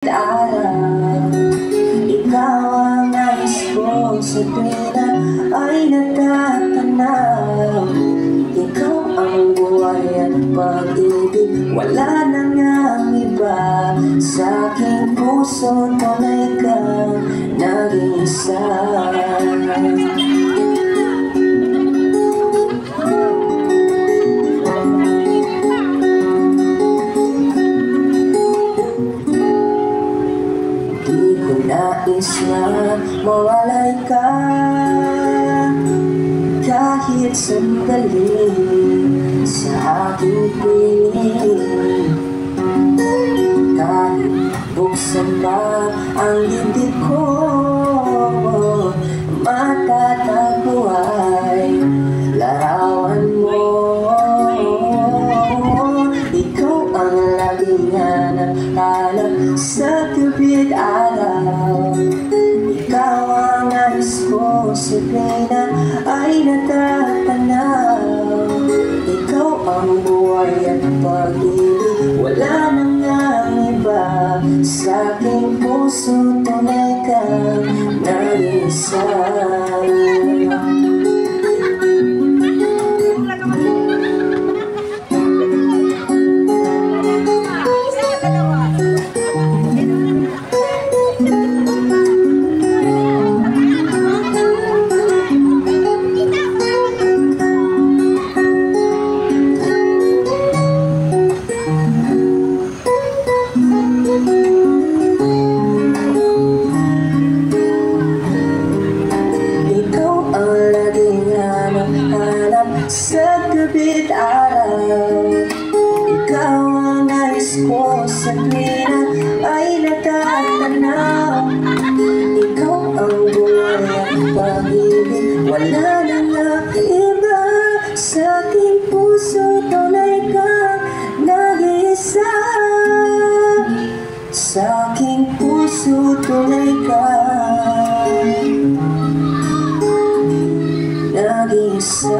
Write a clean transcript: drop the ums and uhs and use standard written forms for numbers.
araw, ikaw ang nais ko sa tuwina ay natatanaw. Ikaw ang buhay at pag-ibig, wala na ngang iba. Sa aking puso tunay kang naging isa. Nais na mawalay ka kahit sandali sa aking piling. Kahit buksan ba ang dibdib ko, matatago ay larawan mo. Ikaw ang laging hanap-hanap sa gabi't araw. Ikaw ang nais ko sa tuwina ay natatanaw. Ikaw ang buhay at pag-ibig, wala na ngang iba. Sa aking puso tunay kang naging isa. Sa gabi't araw, ikaw ang nais ko sa tuwina ay natatanaw. Ikaw ang buhay at pag-ibig, wala na ngang iba. Sa aking puso tunay kang nag-iisa. Sa aking puso tunay kang nag-iisa.